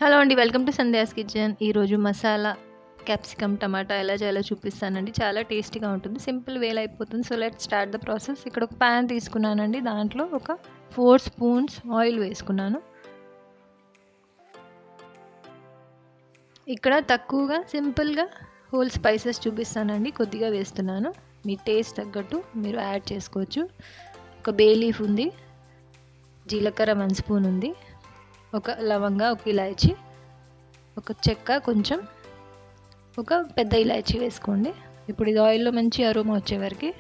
Hello అండి, welcome to Sandhya's kitchen. ఈరోజు masala capsicum టమాటా ఎలా చేయాలో చూపిస్తానండి. చాలా టేస్టీగా ఉంటుంది, సింపుల్ వేలో అయిపోతుంది. So let start the process. ఇక్కడ ఒక ప్యాన్ తీసుకున్నానండి, దాంట్లో ఒక 4 స్పూన్స్ ఆయిల్ వేసుకున్నాను. ఇక్కడ తక్కువగా సింపుల్గా హోల్ స్పైసెస్ చూపిస్తానండి, కొద్దిగా వేస్తున్నాను. మీ టేస్ట్ తగ్గట్టు మీరు యాడ్ చేసుకోవచ్చు. ఒక బే లీఫ్ ఉంది, జీలకర్ర 1 స్పూన్ ఉంది, ఒక లవంగా, ఒక ఇలాచీ, ఒక చెక్క, కొంచెం ఒక పెద్ద ఇలాచీ వేసుకోండి. ఇప్పుడు ఇది ఆయిల్లో మంచి అరోమా వచ్చే వరకు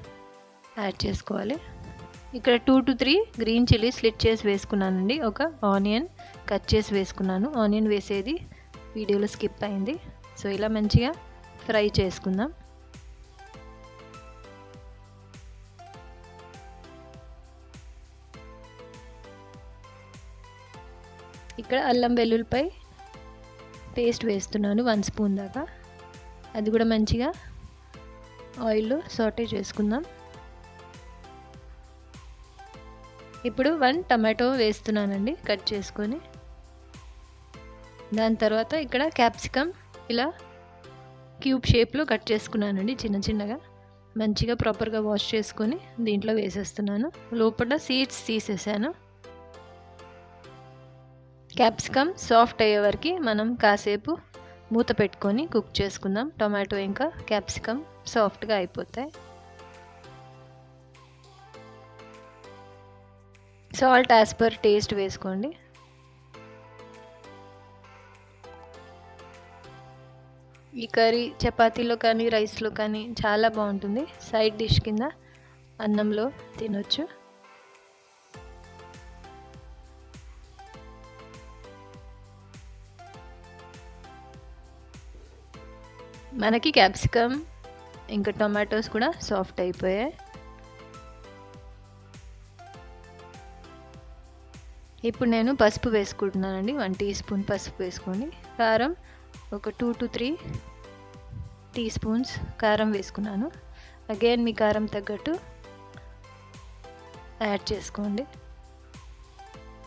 యాడ్ చేసుకోవాలి. ఇక్కడ 2 to 3 గ్రీన్ చిల్లీ స్లిట్ చేసి వేసుకున్నానండి. ఒక ఆనియన్ కట్ చేసి వేసుకున్నాను. ఆనియన్ వేసేది వీడియోలో స్కిప్ అయింది. సో ఇలా మంచిగా ఫ్రై చేసుకుందాం. ఇక్కడ అల్లం వెల్లుల్లిపాయ పేస్ట్ వేస్తున్నాను 1 స్పూన్ దాకా. అది కూడా మంచిగా ఆయిల్లో సాటే చేసుకుందాం. ఇప్పుడు 1 టమాటో వేస్తున్నానండి, కట్ చేసుకొని. దాని తర్వాత ఇక్కడ క్యాప్సికమ్ ఇలా క్యూబ్ షేప్లో కట్ చేసుకున్నానండి, చిన్న చిన్నగా. మంచిగా ప్రాపర్గా వాష్ చేసుకొని దీంట్లో వేసేస్తున్నాను. లోపల సీడ్స్ తీసేసాను. క్యాప్సికమ్ సాఫ్ట్ అయ్యే వరకు మనం కాసేపు మూత పెట్టుకొని కుక్ చేసుకుందాం. టొమాటో ఇంకా క్యాప్సికమ్ సాఫ్ట్గా అయిపోతాయి. సాల్ట్ యాజ్ పర్ టేస్ట్ వేసుకోండి. ఈ కర్రీ చపాతీలో కానీ రైస్లో కానీ చాలా బాగుంటుంది. సైడ్ డిష్ కింద అన్నంలో తినొచ్చు. మనకి క్యాప్సికమ్ ఇంకా టొమాటోస్ కూడా సాఫ్ట్ అయిపోయాయి. ఇప్పుడు నేను పసుపు వేసుకుంటున్నానండి. 1 టీ స్పూన్ పసుపు వేసుకొని, కారం ఒక 2 to 3 టీ స్పూన్స్ కారం వేసుకున్నాను. అగైన్ మీ కారం తగ్గట్టు యాడ్ చేసుకోండి.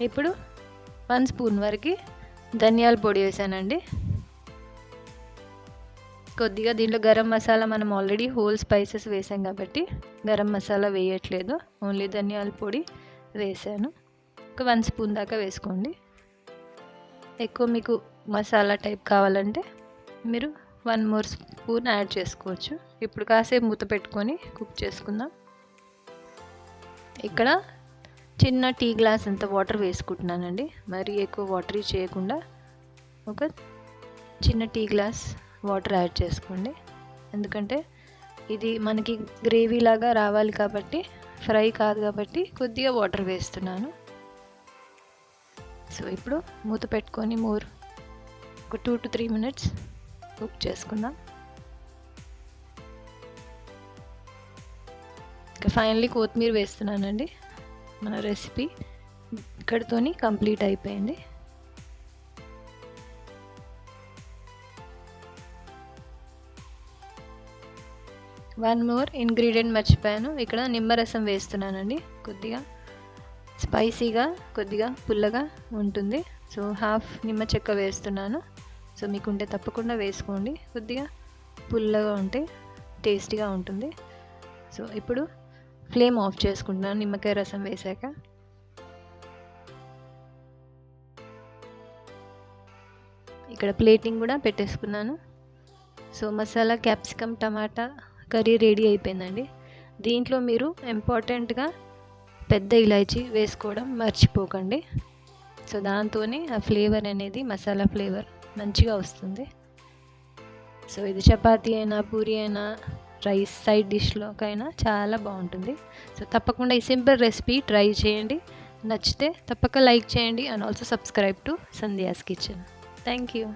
ఇప్పుడు 1 స్పూన్ వరకు ధనియాల పొడి వేసానండి. కొద్దిగా దీంట్లో గరం మసాలా మనం ఆల్రెడీ హోల్ స్పైసెస్ వేసాం కాబట్టి గరం మసాలా వేయట్లేదు, ఓన్లీ ధనియాల పొడి వేసాను. ఒక 1 స్పూన్ దాకా వేసుకోండి. ఎక్కువ మీకు మసాలా టైప్ కావాలంటే మీరు 1 more స్పూన్ యాడ్ చేసుకోవచ్చు. ఇప్పుడు కాసేపు మూత పెట్టుకొని కుక్ చేసుకుందాం. ఇక్కడ చిన్న టీ గ్లాస్ అంత వాటర్ వేసుకుంటున్నానండి. మరి ఎక్కువ వాటరీ చేయకుండా ఒక చిన్న టీ గ్లాస్ వాటర్ యాడ్ చేసుకోండి. ఎందుకంటే ఇది మనకి గ్రేవీ లాగా రావాలి కాబట్టి, ఫ్రై కాదు కాబట్టి కొద్దిగా వాటర్ వేస్తున్నాను. సో ఇప్పుడు మూత పెట్టుకొని ఒక 2 to 3 మినిట్స్ కుక్ చేసుకుందాం. ఇంకా ఫైనల్లీ కొత్తిమీర వేస్తున్నానండి. మన రెసిపీ ఇక్కడితోని కంప్లీట్ అయిపోయింది. 1 more ఇంగ్రీడియంట్ మర్చిపోయాను. ఇక్కడ నిమ్మరసం వేస్తున్నానండి. కొద్దిగా స్పైసీగా కొద్దిగా పుల్లగా ఉంటుంది. సో హాఫ్ నిమ్మ చెక్క వేస్తున్నాను. సో మీకుంటే తప్పకుండా వేసుకోండి. కొద్దిగా పుల్లగా ఉంటే టేస్టీగా ఉంటుంది. సో ఇప్పుడు ఫ్లేమ్ ఆఫ్ చేసుకుంటున్నాను నిమ్మకాయ రసం వేసాక. ఇక్కడ ప్లేటింగ్ కూడా పెట్టేసుకున్నాను. సో మసాలా క్యాప్సికమ్ టమాటా కర్రీ రెడీ అయిపోయిందండి. దీంట్లో మీరు ఇంపార్టెంట్గా పెద్ద ఇలాచీ వేసుకోవడం మర్చిపోకండి. సో దాంతోనే ఆ ఫ్లేవర్ అనేది మసాలా ఫ్లేవర్ మంచిగా వస్తుంది. సో ఇది చపాతీ అయినా పూరి అయినా రైస్ సైడ్ డిష్లోకైనా చాలా బాగుంటుంది. సో తప్పకుండా ఈ సింపుల్ రెసిపీ ట్రై చేయండి. నచ్చితే తప్పక లైక్ చేయండి and also subscribe to Sandhya's kitchen. Thank you.